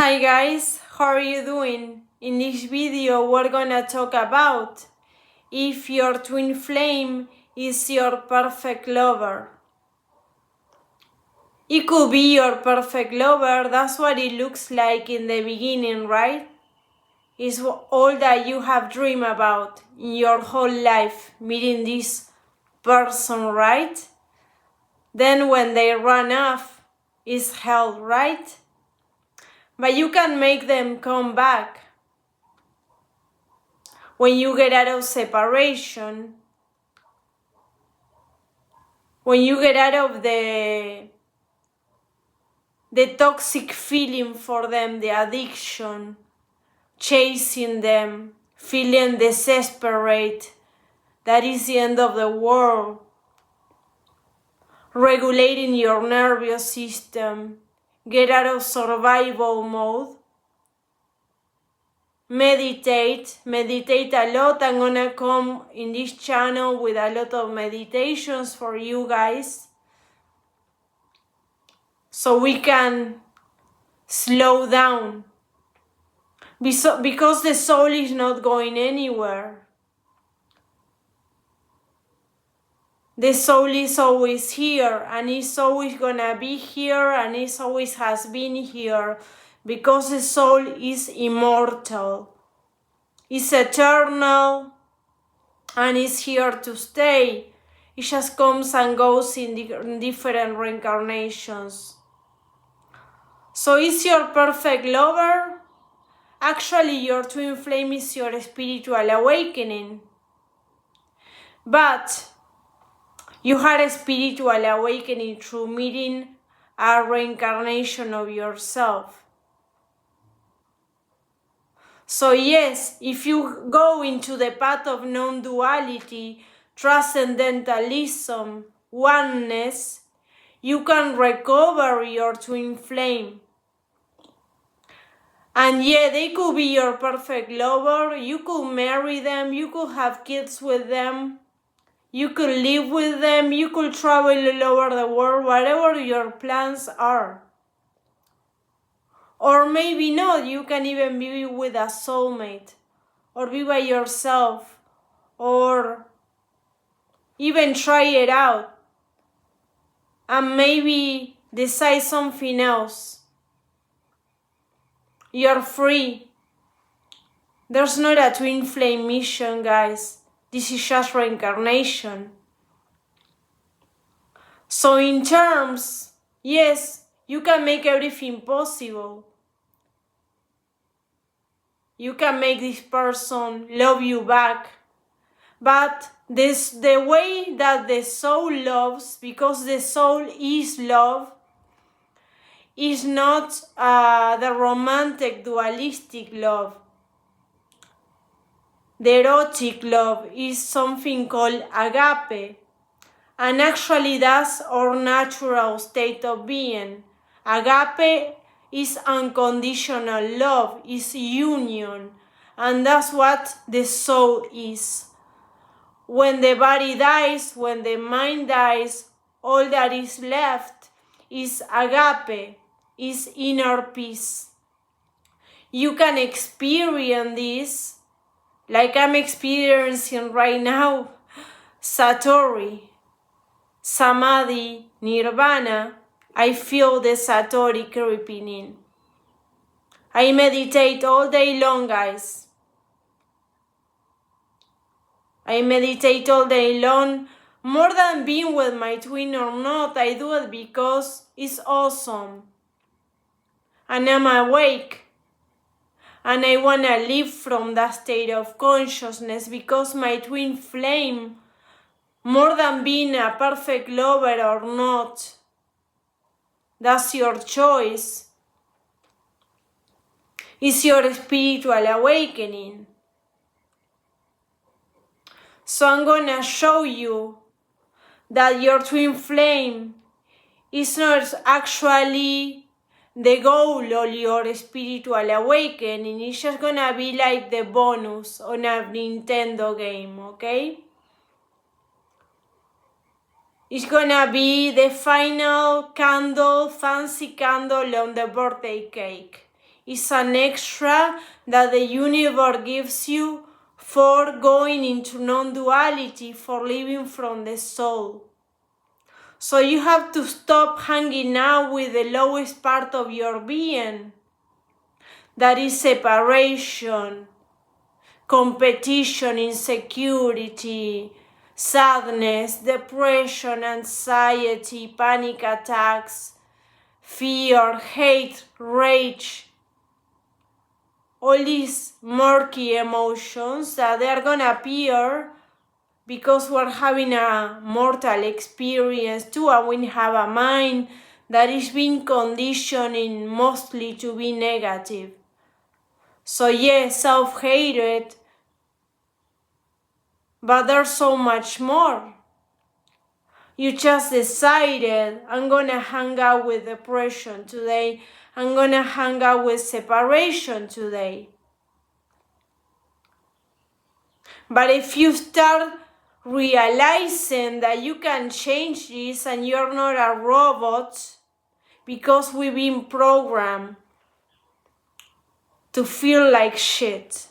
Hi guys, how are you doing? In this video we're gonna talk about if your twin flame is your perfect lover. It could be your perfect lover, that's what it looks like in the beginning, right? It's all that you have dreamed about in your whole life, meeting this person, right? Then when they run off, it's hell, right? But you can make them come back. When you get out of separation, when you get out of the toxic feeling for them, the addiction, chasing them, feeling desperate, that is the end of the world, regulating your nervous system, get out of survival mode. Meditate a lot. I'm gonna come in this channel with a lot of meditations for you guys so we can slow down, because the soul is not going anywhere. The soul is always here, and it's always gonna be here, and it always has been here, because the soul is immortal, it's eternal, and it's here to stay. It just comes and goes in different reincarnations. So is your perfect lover? Actually, your twin flame is your spiritual awakening. But you had a spiritual awakening through meeting a reincarnation of yourself. So yes, if you go into the path of non-duality, transcendentalism, oneness, you can recover your twin flame. And yeah, they could be your perfect lover, you could marry them, you could have kids with them, you could live with them, you could travel all over the world, whatever your plans are. Or maybe not, you can even be with a soulmate, or be by yourself, or even try it out, and maybe decide something else. You're free. There's not a twin flame mission, guys. This is just reincarnation. So in terms, yes, you can make everything possible. You can make this person love you back. But the way that the soul loves, because the soul is love, is not the romantic dualistic love. The erotic love is something called agape, and actually that's our natural state of being. Agape is unconditional love, is union, and that's what the soul is. When the body dies, when the mind dies, all that is left is agape, is inner peace. You can experience this like I'm experiencing right now, Satori, Samadhi, Nirvana. I feel the Satori creeping in. I meditate all day long, guys. I meditate all day long. More than being with my twin or not, I do it because it's awesome. And I'm awake. And I want to live from that state of consciousness, because my twin flame, more than being a perfect lover or not, that's your choice, is your spiritual awakening. So I'm gonna show you that your twin flame is not actually the goal of your spiritual awakening. It's just gonna be like the bonus on a Nintendo game, okay? It's gonna be the final candle, fancy candle on the birthday cake. It's an extra that the universe gives you for going into non-duality, for living from the soul. So you have to stop hanging out with the lowest part of your being. That is separation, competition, insecurity, sadness, depression, anxiety, panic attacks, fear, hate, rage. All these murky emotions that they are gonna appear because we're having a mortal experience too, and we have a mind that is being conditioned mostly to be negative. So yes, self-hatred, but there's so much more. You just decided, I'm gonna hang out with depression today, I'm gonna hang out with separation today. But if you start realizing that you can change this and you're not a robot, because we've been programmed to feel like shit,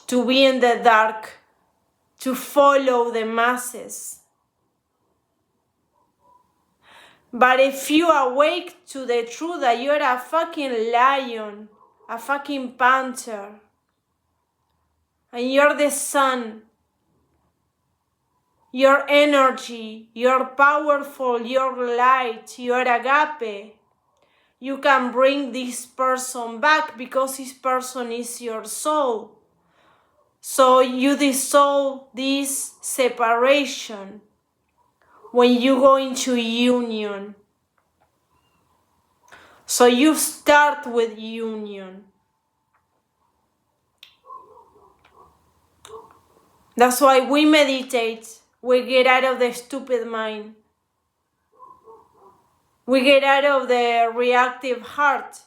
to be in the dark, to follow the masses. But if you awake to the truth that you're a fucking lion, a fucking panther, and you're the sun, your energy, you're powerful, you're light, you're agape, you can bring this person back because this person is your soul. So you dissolve this separation when you go into union. So you start with union. That's why we meditate. We get out of the stupid mind. We get out of the reactive heart,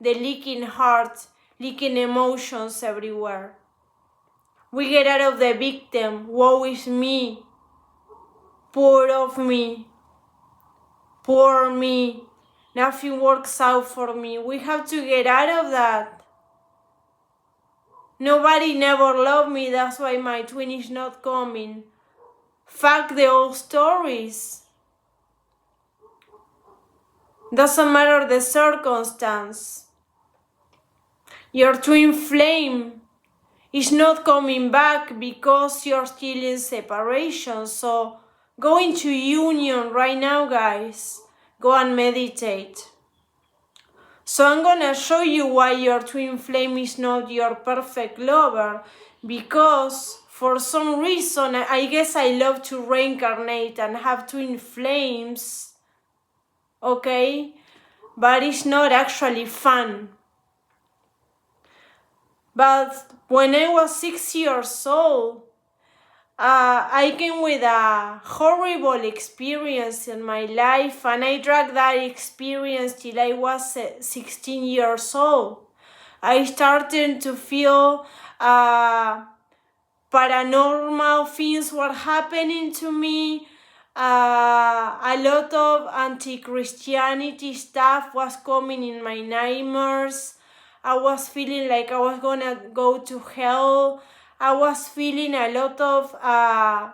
the leaking emotions everywhere. We get out of the victim, woe is me, poor of me, poor me, nothing works out for me. We have to get out of that. Nobody never loved me, that's why my twin is not coming. Fuck the old stories. Doesn't matter the circumstance. Your twin flame is not coming back because you're still in separation. So go into union right now, guys. Go and meditate. So I'm gonna show you why your twin flame is not your perfect lover, because for some reason, I guess I love to reincarnate and have twin flames, okay? But it's not actually fun. But when I was 6 years old, I came with a horrible experience in my life, and I dragged that experience till I was 16 years old. I started to feel paranormal things were happening to me. A lot of anti-Christianity stuff was coming in my nightmares. I was feeling like I was gonna go to hell. I was feeling a lot of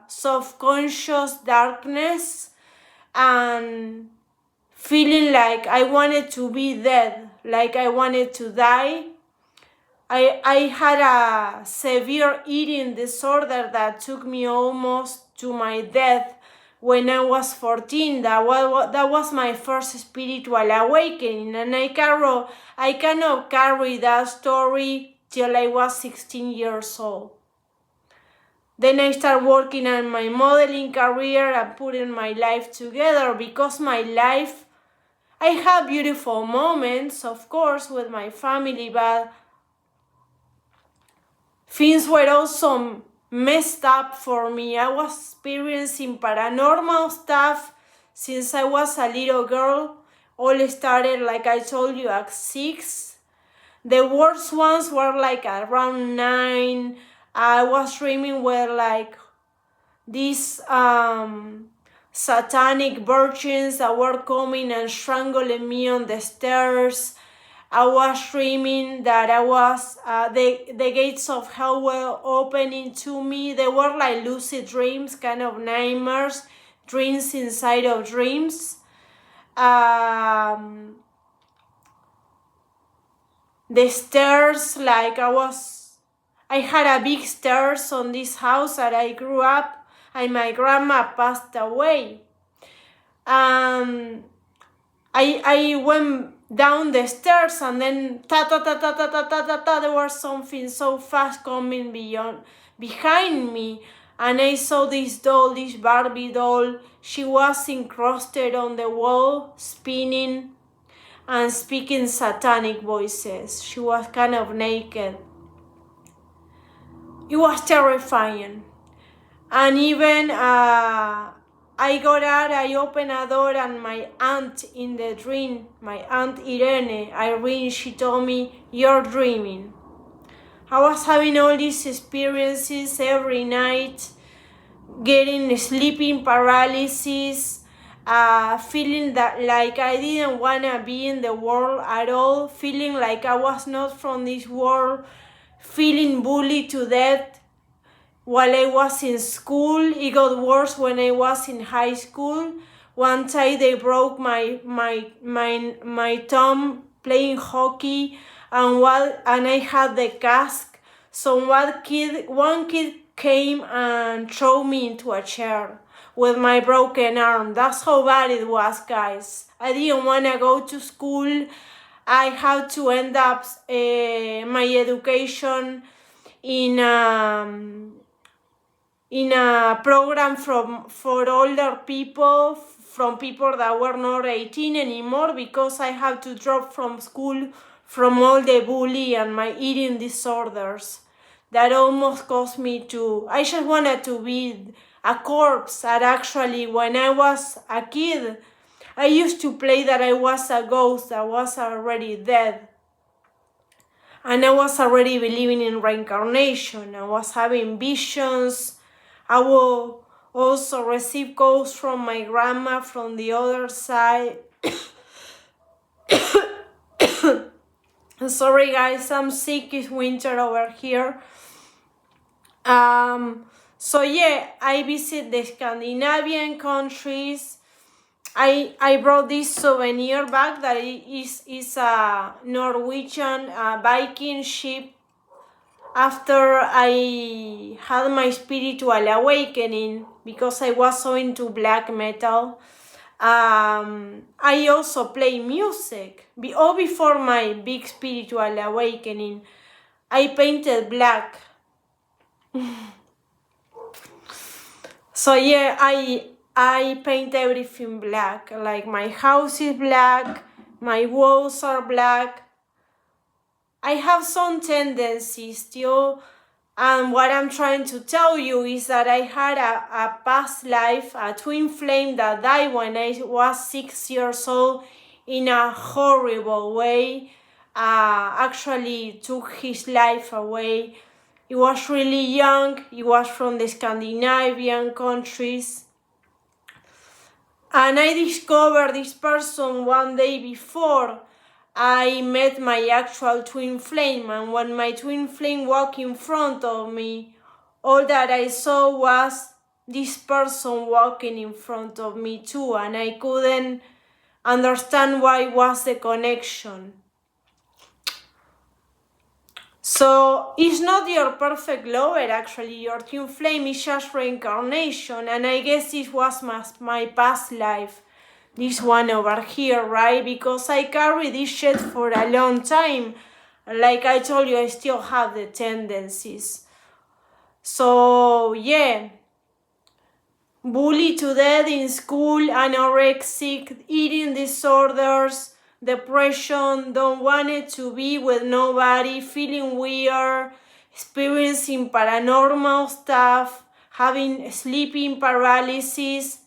subconscious darkness and feeling like I wanted to be dead, like I wanted to die. I had a severe eating disorder that took me almost to my death when I was 14. That was my first spiritual awakening, and I cannot carry that story till I was 16 years old. Then I started working on my modeling career and putting my life together, because my life, I have beautiful moments, of course, with my family, but things were also messed up for me. I was experiencing paranormal stuff since I was a little girl. All started, like I told you, at 6. The worst ones were like around 9. I was dreaming with like these satanic virgins that were coming and strangling me on the stairs. I was dreaming that I was, the gates of hell were opening to me. They were like lucid dreams, kind of nightmares, dreams inside of dreams. The stairs, like I had a big stairs on this house that I grew up, and my grandma passed away. I went down the stairs, and then there was something so fast coming behind me, and I saw this doll, this Barbie doll. She was encrusted on the wall, spinning and speaking satanic voices. She was kind of naked. It was terrifying. And even I got out, I opened a door, and my aunt in the dream, my aunt Irene, she told me, "You're dreaming." I was having all these experiences every night, getting sleeping paralysis, feeling that like I didn't want to be in the world at all, feeling like I was not from this world, feeling bullied to death while I was in school. It got worse when I was in high school. One time they broke my thumb playing hockey, and I had the cast. So one kid came and threw me into a chair with my broken arm. That's how bad it was, guys. I didn't want to go to school. I had to end up my education in a program for older people, from people that were not 18 anymore, because I had to drop from school from all the bullying and my eating disorders. That almost caused me to, I just wanted to be a corpse. And actually, when I was a kid, I used to play that I was a ghost that was already dead. And I was already believing in reincarnation. I was having visions. I will also receive calls from my grandma from the other side. Sorry guys, I'm sick, it's winter over here. So yeah, I visit the Scandinavian countries. I brought this souvenir back that is a Norwegian Viking ship. After I had my spiritual awakening, because I was so into black metal, I also play music. Before my big spiritual awakening, I painted black. So yeah, I paint everything black. Like my house is black, my walls are black. I have some tendencies still, and what I'm trying to tell you is that I had a past life, a twin flame that died when I was 6 years old in a horrible way. Actually took his life away. He was really young. He was from the Scandinavian countries. And I discovered this person one day before I met my actual twin flame, and when my twin flame walked in front of me, all that I saw was this person walking in front of me too, and I couldn't understand why was the connection. So it's not your perfect lover, actually. Your twin flame is just reincarnation, and I guess this was my past life. This one over here, right? Because I carry this shit for a long time. Like I told you, I still have the tendencies. So, yeah. Bullied to death in school, anorexic, eating disorders, depression, don't want it to be with nobody, feeling weird, experiencing paranormal stuff, having sleeping paralysis,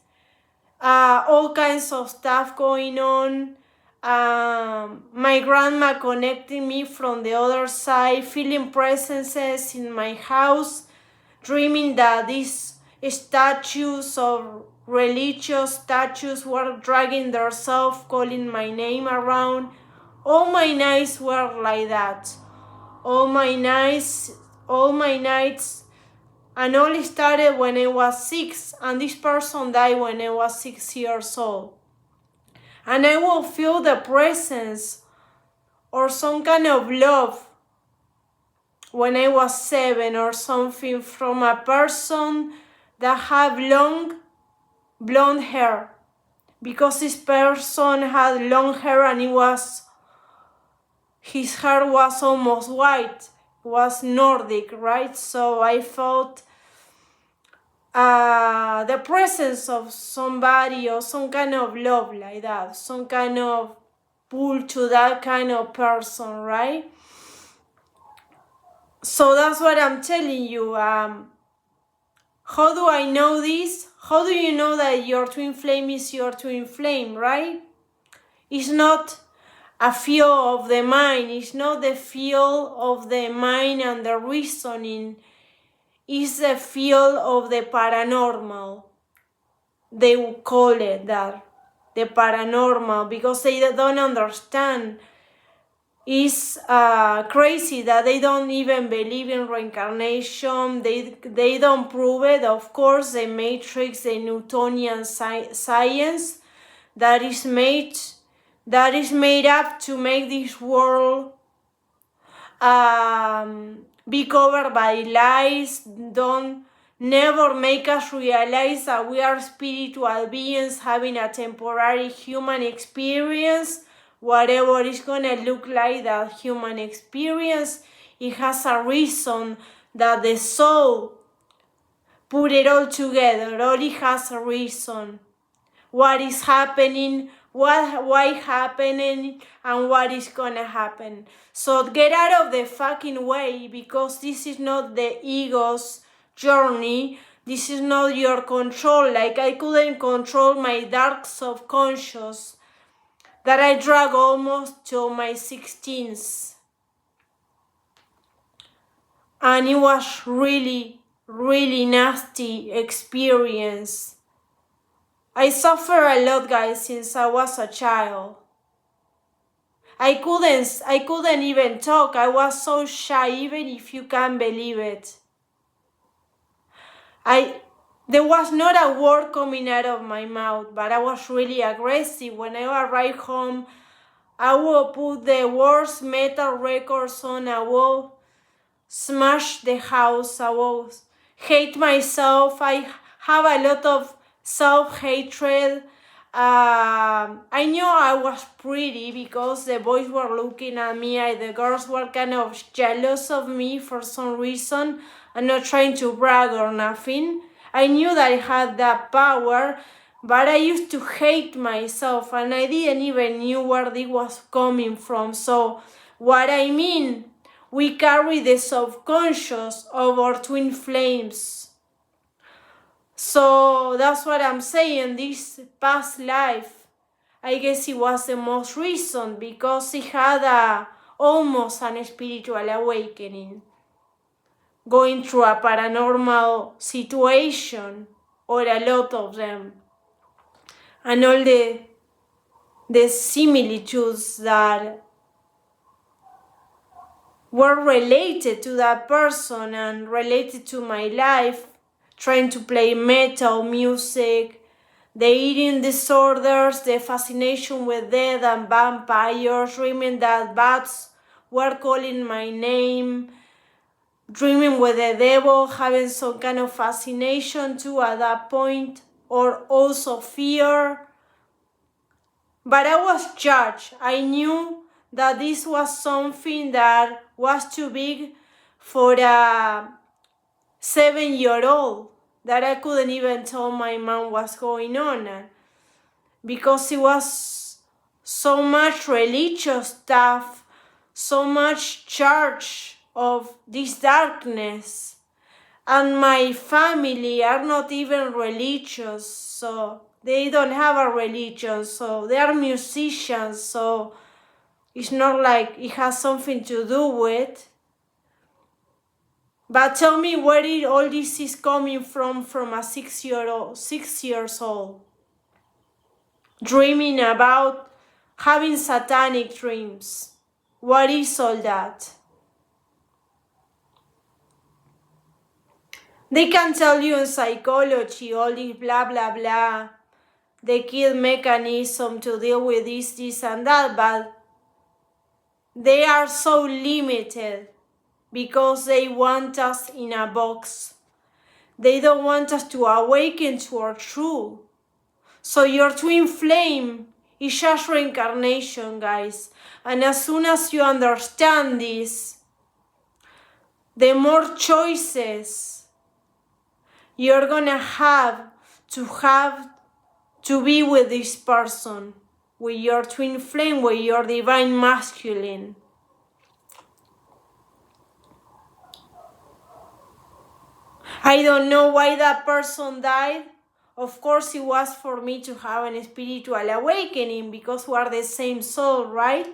all kinds of stuff going on. My grandma connecting me from the other side, feeling presences in my house, dreaming that these statues of religious statues were dragging themselves, calling my name around. All my nights were like that. All my nights, and all started when I was 6, and this person died when I was 6 years old. And I will feel the presence or some kind of love when I was 7 or something from a person that had long blonde hair, because this person had long hair and his hair was almost white, was Nordic, right? So I felt the presence of somebody or some kind of love like that, some kind of pull to that kind of person, right? So that's what I'm telling you. How do I know this? How do you know that your twin flame is your twin flame, right? It's not a feel of the mind. It's not the feel of the mind and the reasoning. It's the feel of the paranormal. They would call it that, the paranormal, because they don't understand. It's crazy that they don't even believe in reincarnation. They don't prove it. Of course, the matrix, the Newtonian science that is made up to make this world be covered by lies, don't never make us realize that we are spiritual beings having a temporary human experience. Whatever is gonna look like that human experience, it has a reason that the soul put it all together. All it has a reason. What is happening, why happening, and what is gonna happen. So get out of the fucking way, because this is not the ego's journey. This is not your control. Like I couldn't control my dark subconscious that I drag almost till my 16th. And it was really, really nasty experience. I suffer a lot, guys, since I was a child. I couldn't even talk. I was so shy, even if you can believe it. There was not a word coming out of my mouth, but I was really aggressive. When I arrived home, I will put the worst metal records on. I will smash the house. I will hate myself. I have a lot of self-hatred. I knew I was pretty because the boys were looking at me. The girls were kind of jealous of me for some reason. I'm not trying to brag or nothing. I knew that I had that power, but I used to hate myself, and I didn't even knew where it was coming from. So what I mean, we carry the subconscious of our twin flames. So that's what I'm saying. This past life, I guess it was the most recent, because it had almost an spiritual awakening, going through a paranormal situation, or a lot of them, and all the similitudes that were related to that person and related to my life, trying to play metal music, the eating disorders, the fascination with death and vampires, dreaming that bats were calling my name, dreaming with the devil, having some kind of fascination too at that point, or also fear. But I was judged. I knew that this was something that was too big for a 7-year-old, that I couldn't even tell my mom what's going on, because it was so much religious stuff, so much charge of this darkness, and my family are not even religious, so they don't have a religion, so they are musicians, so it's not like it has something to do with. But tell me where all this is coming from a 6 years old, dreaming about having satanic dreams. What is all that? They can tell you in psychology all this blah blah blah, the key mechanism to deal with this and that, but they are so limited because they want us in a box. They don't want us to awaken to our truth. So your twin flame is just reincarnation, guys. And as soon as you understand this, the more choices you're gonna have to be with this person, with your twin flame, with your divine masculine. I don't know why that person died. Of course, it was for me to have a spiritual awakening because we are the same soul, right?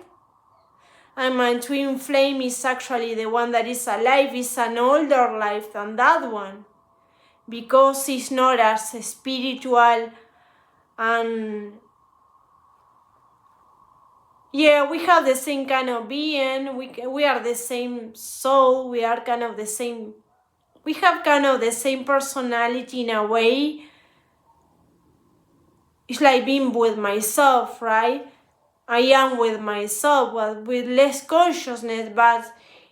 And my twin flame is actually the one that is alive. It's an older life than that one because it's not as spiritual. And yeah, we have the same kind of being. We are the same soul. We are kind of the same. We have kind of the same personality in a way. It's like being with myself, right? I am with myself, well, with less consciousness, but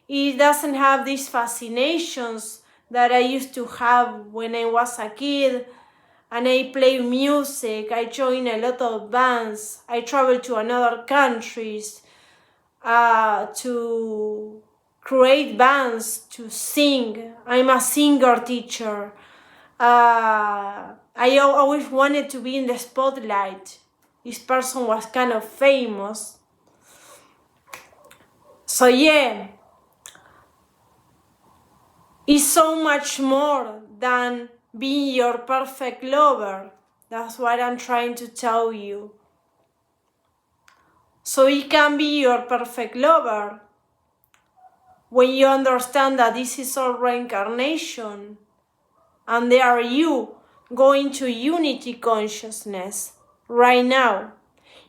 it doesn't have these fascinations that I used to have when I was a kid. And I play music, I join a lot of bands, I travel to another countries to create bands, to sing. I'm a singer teacher. I always wanted to be in the spotlight. This person was kind of famous. So yeah, it's so much more than being your perfect lover. That's what I'm trying to tell you. So it can be your perfect lover when you understand that this is all reincarnation and they are you going to unity consciousness right now.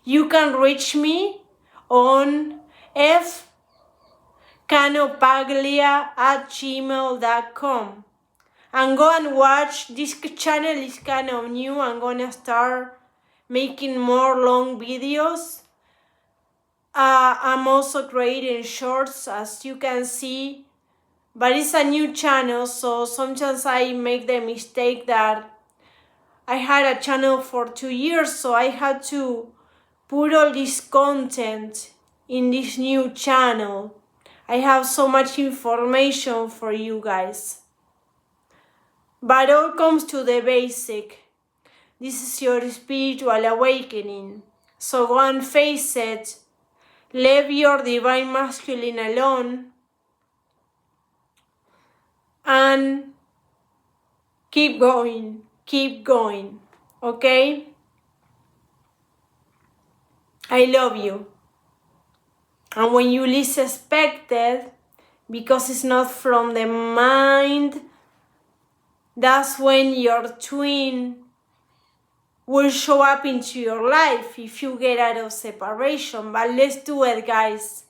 You can reach me on fcanopaglia@gmail.com. And go and watch. This channel is kind of new. I'm gonna start making more long videos. I'm also creating shorts, as you can see, but it's a new channel, so sometimes I make the mistake that I had a channel for 2 years, so I had to put all this content in this new channel. I have so much information for you guys. But all comes to the basic. This is your spiritual awakening. So go and face it. Leave your divine masculine alone. And keep going. Keep going. Okay? I love you. And when you least expect it, because it's not from the mind, that's when your twin will show up into your life if you get out of separation. But let's do it, guys.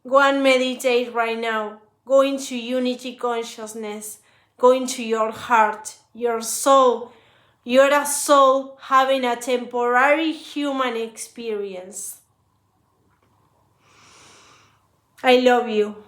Go and meditate right now. Go into unity consciousness. Go into your heart, your soul. You're a soul having a temporary human experience. I love you.